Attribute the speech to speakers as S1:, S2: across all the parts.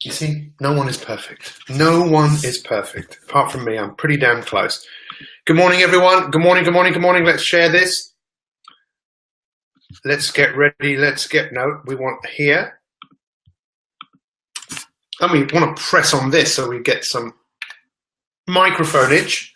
S1: You see, no one is perfect. No one is perfect. Apart from me, I'm pretty damn close. Good morning, everyone. Good morning, good morning, good morning. Let's share this. Let's get ready. We want here. And we want to press on this so we get some microphoneage.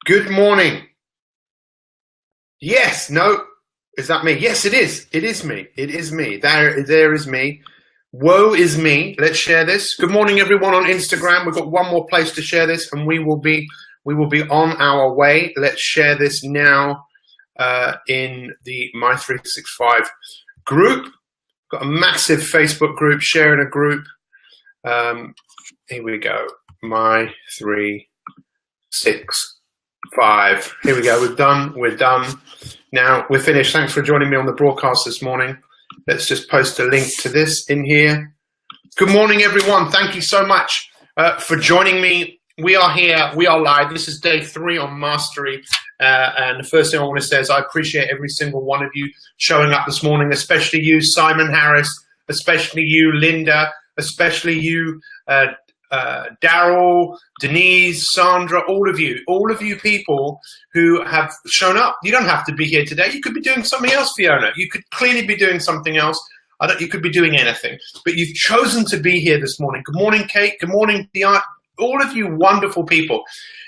S1: Good morning. Yes, no. Is that me? Yes, it is. It is me. It is me. There is me. Woe is me. Let's share this. Good morning, everyone on Instagram. We've got one more place to share this, and we will be on our way. Let's share this now in the My365 group. Got a massive Facebook group. Sharing a group. Here we go. My365. Here we go. We're done. Now we're finished. Thanks for joining me on the broadcast this morning. Let's just post a link to this in here. Good morning, everyone. Thank you so much for joining me. We are here. We are live. This is day 3 on Mastery. And the first thing I want to say is I appreciate every single one of you showing up this morning, especially you, Simon Harris, especially you, Linda, especially you, Daryl, Denise, Sandra, all of you people who have shown up. You don't have to be here today. You could be doing something else, Fiona. You could clearly be doing something else. You could be doing anything, but you've chosen to be here this morning. Good morning, Kate. Good morning, Diane. All of you wonderful people.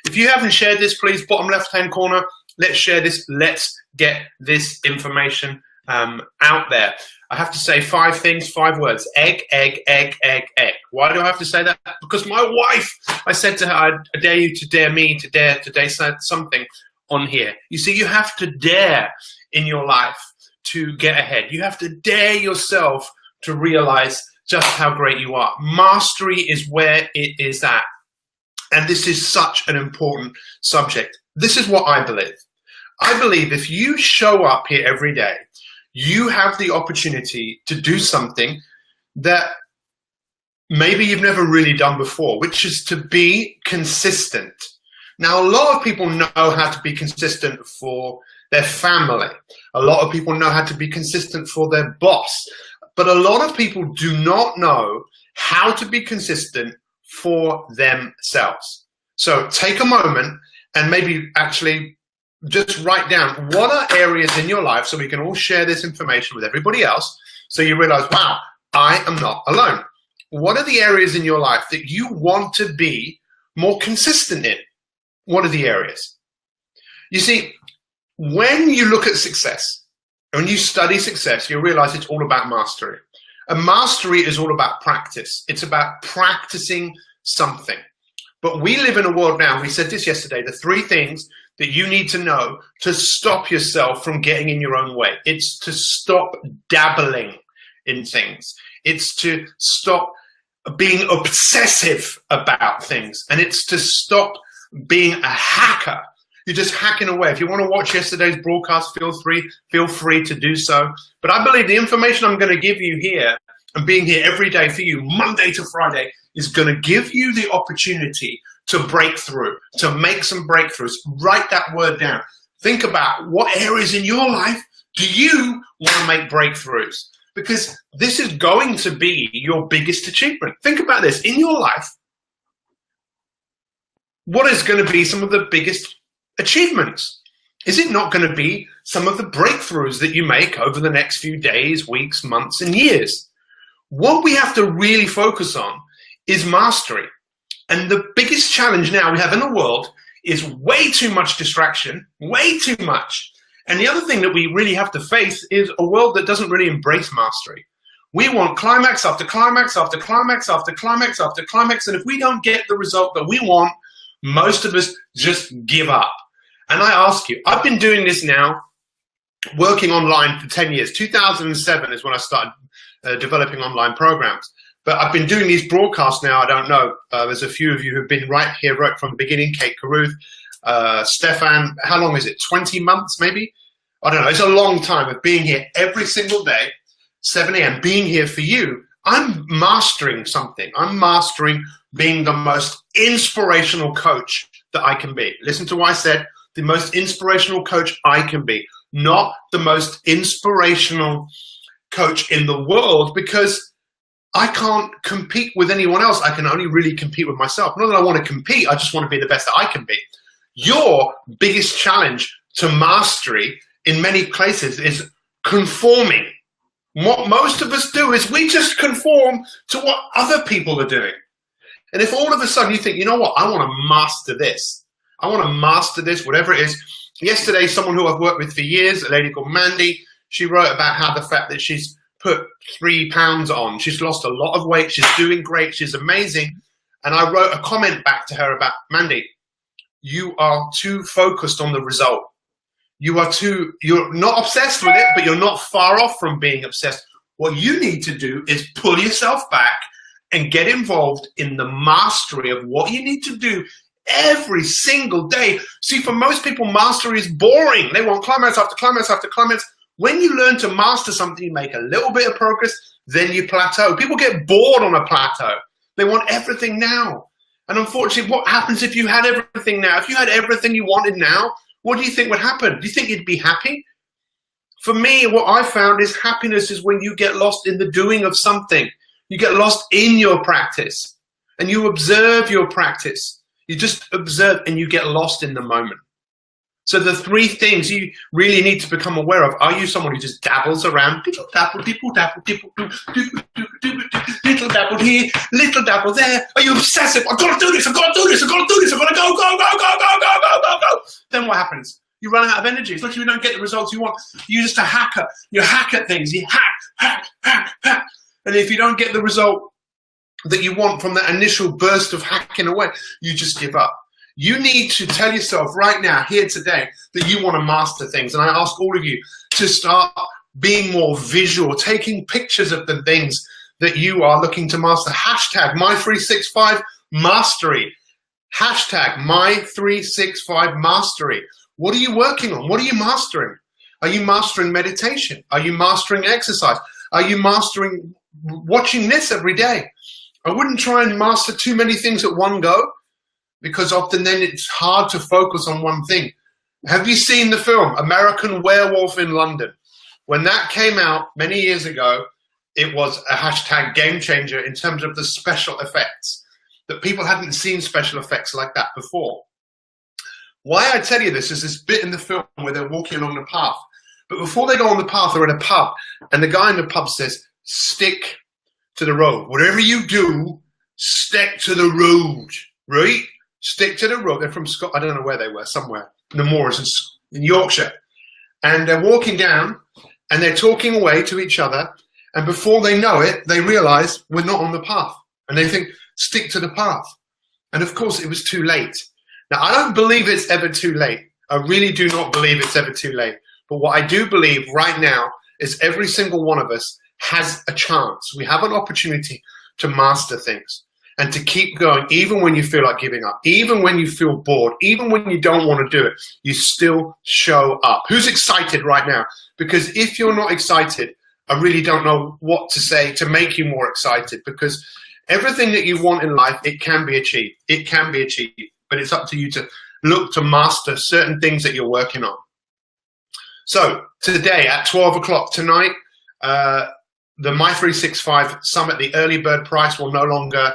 S1: If you haven't shared this, please, bottom left-hand corner, let's share this. Let's get this information out there. I have to say 5 things, 5 words. Egg, egg, egg, egg, egg. Why do I have to say that? Because my wife, I said to her, I dare you to dare me to dare today something on here. You see, you have to dare in your life to get ahead. You have to dare yourself to realize just how great you are. Mastery is where it is at. And this is such an important subject. This is what I believe. I believe if you show up here every day, you have the opportunity to do something that maybe you've never really done before, which is to be consistent. Now, a lot of people know how to be consistent for their family. A lot of people know how to be consistent for their boss. But a lot of people do not know how to be consistent for themselves. So take a moment and maybe actually just write down what are areas in your life so we can all share this information with everybody else so you realize, wow, I am not alone. What are the areas in your life that you want to be more consistent in? What are the areas? You see, when you look at success, when you study success, you realize it's all about mastery. And mastery is all about practice. It's about practicing something. But we live in a world now, we said this yesterday, the 3 things that you need to know to stop yourself from getting in your own way. It's to stop dabbling in things. It's to stop being obsessive about things. And it's to stop being a hacker. You're just hacking away. If you want to watch yesterday's broadcast, feel free to do so. But I believe the information I'm going to give you here and being here every day for you, Monday to Friday, is going to give you the opportunity to break through, to make some breakthroughs. Write that word down. Think about what areas in your life do you want to make breakthroughs? Because this is going to be your biggest achievement. Think about this. In your life, what is going to be some of the biggest achievements? Is it not going to be some of the breakthroughs that you make over the next few days, weeks, months, and years? What we have to really focus on is mastery. And the biggest challenge now we have in the world is way too much distraction, way too much. And the other thing that we really have to face is a world that doesn't really embrace mastery. We want climax after climax after climax after climax after climax. And if we don't get the result that we want, most of us just give up. And I ask you, I've been doing this now, working online for 10 years. 2007 is when I started developing online programs. But I've been doing these broadcasts now, I don't know. There's a few of you who've been right here, right from the beginning. Kate Caruth, Stefan, how long is it? 20 months, maybe? I don't know. It's a long time of being here every single day, 7 a.m., being here for you. I'm mastering something. I'm mastering being the most inspirational coach that I can be. Listen to what I said. The most inspirational coach I can be. Not the most inspirational coach in the world, because I can't compete with anyone else. I can only really compete with myself. Not that I want to compete, I just want to be the best that I can be. Your biggest challenge to mastery in many places is conforming. What most of us do is we just conform to what other people are doing. And if all of a sudden you think, you know what, I want to master this. I want to master this, whatever it is. Yesterday, someone who I've worked with for years, a lady called Mandy, she wrote about how the fact that she's put 3 pounds on. She's lost a lot of weight. She's doing great. She's amazing. And I wrote a comment back to her about, Mandy, you are too focused on the result. You're not obsessed with it, but you're not far off from being obsessed. What you need to do is pull yourself back and get involved in the mastery of what you need to do every single day. See, for most people, mastery is boring. They want climax after climax after climax. When you learn to master something, you make a little bit of progress, then you plateau. People get bored on a plateau. They want everything now. And unfortunately, what happens if you had everything now? If you had everything you wanted now, what do you think would happen? Do you think you'd be happy? For me, what I found is happiness is when you get lost in the doing of something. You get lost in your practice and you observe your practice. You just observe and you get lost in the moment. So the 3 things you really need to become aware of. Are you someone who just dabbles around? Little dabble, little dabble here, little dabble there. Are you obsessive? I've got to do this, I've got to do this, I've got to do this, I've got to go. Then what happens? You run out of energy. It's like you don't get the results you want. You're just a hacker. You hack at things. You hack. And if you don't get the result that you want from that initial burst of hacking away, you just give up. You need to tell yourself right now, here today, that you want to master things. And I ask all of you to start being more visual, taking pictures of the things that you are looking to master. Hashtag My365 Mastery. Hashtag My365 Mastery. What are you working on? What are you mastering? Are you mastering meditation? Are you mastering exercise? Are you mastering watching this every day? I wouldn't try and master too many things at one go, because often then it's hard to focus on one thing. Have you seen the film American Werewolf in London? When that came out many years ago, it was a hashtag game changer in terms of the special effects. That people hadn't seen special effects like that before. Why I tell you this is this bit in the film where they're walking along the path. But before they go on the path, they're in a pub. And the guy in the pub says, stick to the road. Whatever you do, stick to the road, right? Stick to the road. They're from Scotland. I don't know where they were, somewhere in the moors in Yorkshire. And they're walking down and they're talking away to each other. And before they know it, they realize we're not on the path. And they think, stick to the path. And of course, it was too late. Now, I don't believe it's ever too late. I really do not believe it's ever too late. But what I do believe right now is every single one of us has a chance. We have an opportunity to master things and to keep going, even when you feel like giving up, even when you feel bored, even when you don't want to do it, you still show up. Who's excited right now? Because if you're not excited, I really don't know what to say to make you more excited, because everything that you want in life, it can be achieved. It can be achieved, but it's up to you to look to master certain things that you're working on. So today at 12 o'clock tonight, the My365 Summit, the early bird price will no longer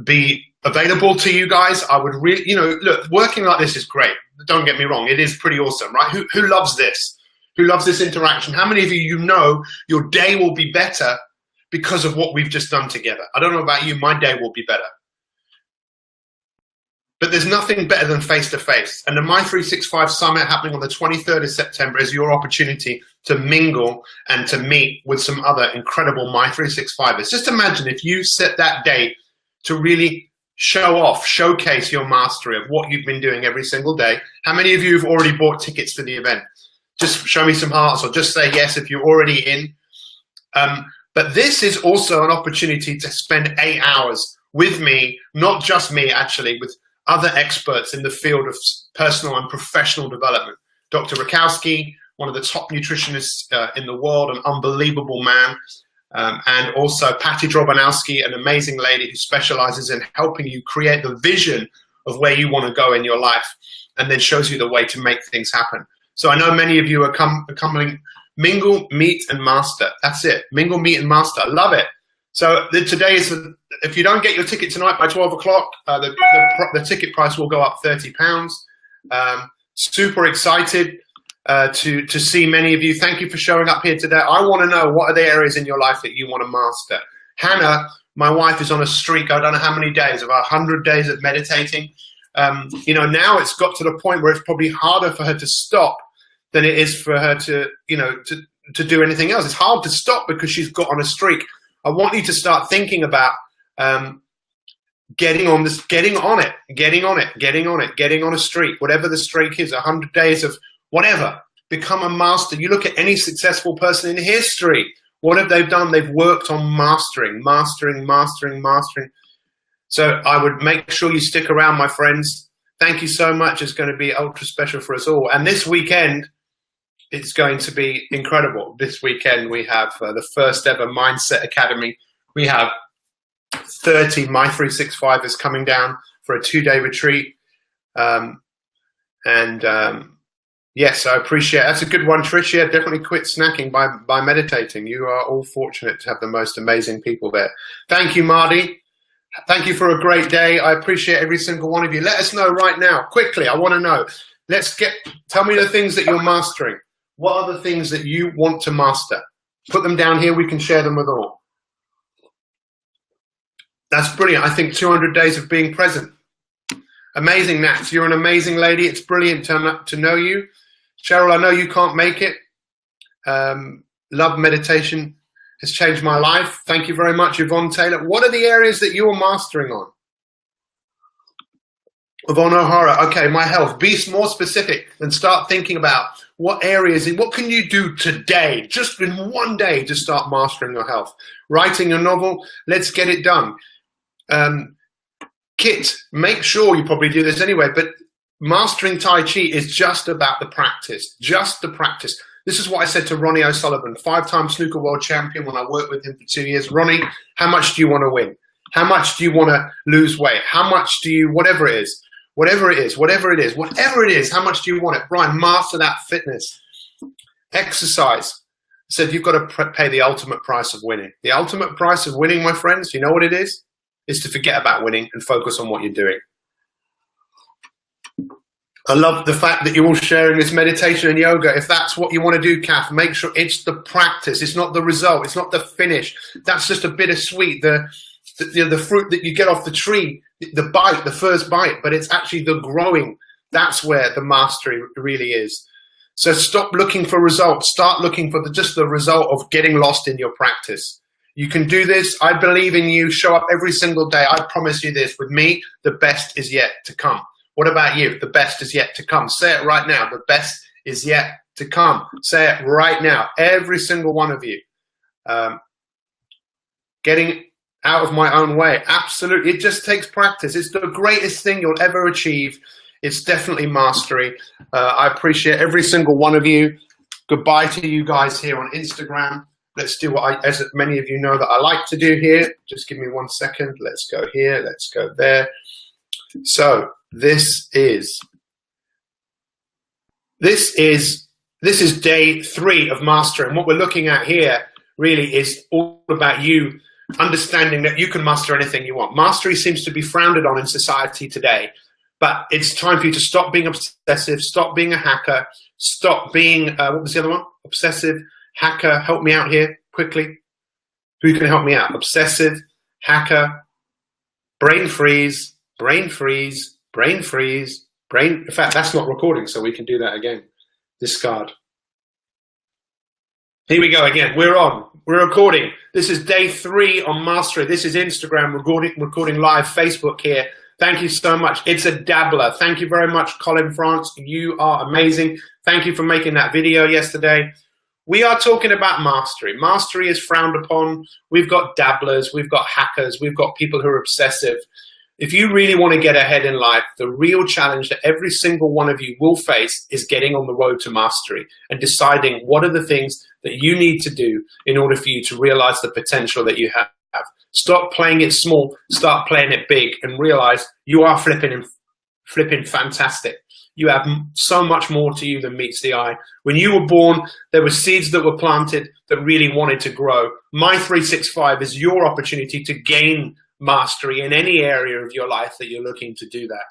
S1: be available to you guys. I would really, look, working like this is great. Don't get me wrong. It is pretty awesome, right? Who loves this? Who loves this interaction? How many of you know your day will be better because of what we've just done together? I don't know about you. My day will be better. But there's nothing better than face-to-face. And the My365 Summit happening on the 23rd of September is your opportunity to mingle and to meet with some other incredible My365ers. Just imagine if you set that date to really show off, showcase your mastery of what you've been doing every single day. How many of you have already bought tickets to the event? Just show me some hearts or just say yes if you're already in. But this is also an opportunity to spend 8 hours with me, not just me actually, with other experts in the field of personal and professional development. Dr. Rakowski, one of the top nutritionists in the world, an unbelievable man. And also Patty Drobanowski, an amazing lady who specializes in helping you create the vision of where you want to go in your life and then shows you the way to make things happen. So I know many of you are coming, mingle, meet, and master. That's it. Mingle, meet, and master. I love it. So today is, if you don't get your ticket tonight by 12 o'clock, the ticket price will go up £30. Super excited to see many of you. Thank you for showing up here today. I want to know, what are the areas in your life that you want to master? Hannah, my wife, is on a streak. I don't know how many days, about 100 days of meditating. You know, now it's got to the point where it's probably harder for her to stop than it is for her to, you know, to do anything else. It's hard to stop because she's got on a streak. I want you to start thinking about getting on a streak, whatever the streak is, 100 days of whatever. Become a master. You look at any successful person in history. What have they done? They've worked on mastering. So I would make sure you stick around, my friends. Thank you so much. It's going to be ultra special for us all. And this weekend, it's going to be incredible. This weekend, we have the first ever Mindset Academy. We have 30 My365ers coming down for a 2-day retreat. Yes, I appreciate it. That's a good one, Trish. Yeah, definitely quit snacking by meditating. You are all fortunate to have the most amazing people there. Thank you, Marty. Thank you for a great day. I appreciate every single one of you. Let us know right now, quickly. I want to know. Tell me the things that you're mastering. What are the things that you want to master? Put them down here. We can share them with all. That's brilliant. I think 200 days of being present. Amazing, Nat. You're an amazing lady. It's brilliant to know you. Cheryl, I know you can't make it. Love meditation. Has changed my life. Thank you very much, Yvonne Taylor. What are the areas that you're mastering on? Yvonne O'Hara, okay, my health. Be more specific and start thinking about what areas, what can you do today, just in one day, to start mastering your health. Writing a novel, let's get it done. Kit, make sure you probably do this anyway, but mastering Tai Chi is just about the practice, just the practice. This is what I said to Ronnie O'Sullivan, 5-time snooker world champion when I worked with him for 2 years. Ronnie, how much do you want to win? How much do you want to lose weight? How much do you, whatever it is, how much do you want it? Brian, master that fitness. Exercise. I said, you've got to pay the ultimate price of winning. The ultimate price of winning, my friends, you know what it is? Is to forget about winning and focus on what you're doing. I love the fact that you're all sharing this meditation and yoga. If that's what you want to do, Kath, make sure it's the practice. It's not the result. It's not the finish. That's just a bittersweet. The fruit that you get off the tree, the bite, the first bite, but it's actually the growing. That's where the mastery really is. So stop looking for results. Start looking for just the result of getting lost in your practice. You can do this. I believe in you. Show up every single day. I promise you this. With me, the best is yet to come. What about you? The best is yet to come. Say it right now. The best is yet to come. Say it right now. Every single one of you. Getting out of my own way. Absolutely. It just takes practice. It's the greatest thing you'll ever achieve. It's definitely mastery. I appreciate every single one of you. Goodbye to you guys here on Instagram. Let's do what as many of you know that I like to do here. Just give me 1 second. Let's go here. Let's go there. So this is day 3 of mastering. What we're looking at here really is all about you understanding that you can master anything you want. Mastery seems to be frowned on in society today, but it's time for you to stop being obsessive, stop being a hacker, stop being, what was the other one? Obsessive, hacker, help me out here quickly. Who can help me out? Obsessive, hacker, brain freeze, brain freeze, brain freeze, brain. In fact, that's not recording, so we can do that again. Discard. Here we go again. We're on. We're recording. This is day 3 on mastery. This is Instagram recording live, Facebook here. Thank you so much. It's a dabbler. Thank you very much, Colin France. You are amazing. Thank you for making that video yesterday. We are talking about mastery. Mastery is frowned upon. We've got dabblers. We've got hackers. We've got people who are obsessive. If you really want to get ahead in life, the real challenge that every single one of you will face is getting on the road to mastery and deciding what are the things that you need to do in order for you to realize the potential that you have. Stop playing it small, start playing it big, and realize you are flipping fantastic. You have so much more to you than meets the eye. When you were born, there were seeds that were planted that really wanted to grow. My 365 is your opportunity to gain mastery in any area of your life that you're looking to do that.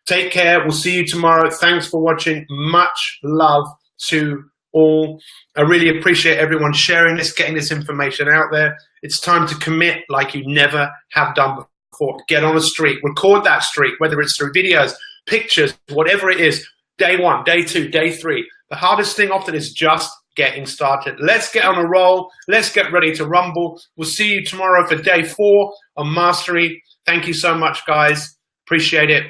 S1: Take care. We'll see you tomorrow. Thanks for watching. Much love to all. I really appreciate everyone sharing this, getting this information out there. It's time to commit like you never have done before. Get on a streak. Record that streak, whether it's through videos, pictures, whatever it is. Day 1, day 2, day 3. The hardest thing often is just getting started. Let's get on a roll. Let's get ready to rumble. We'll see you tomorrow for day 4 on Mastery. Thank you so much, guys. Appreciate it.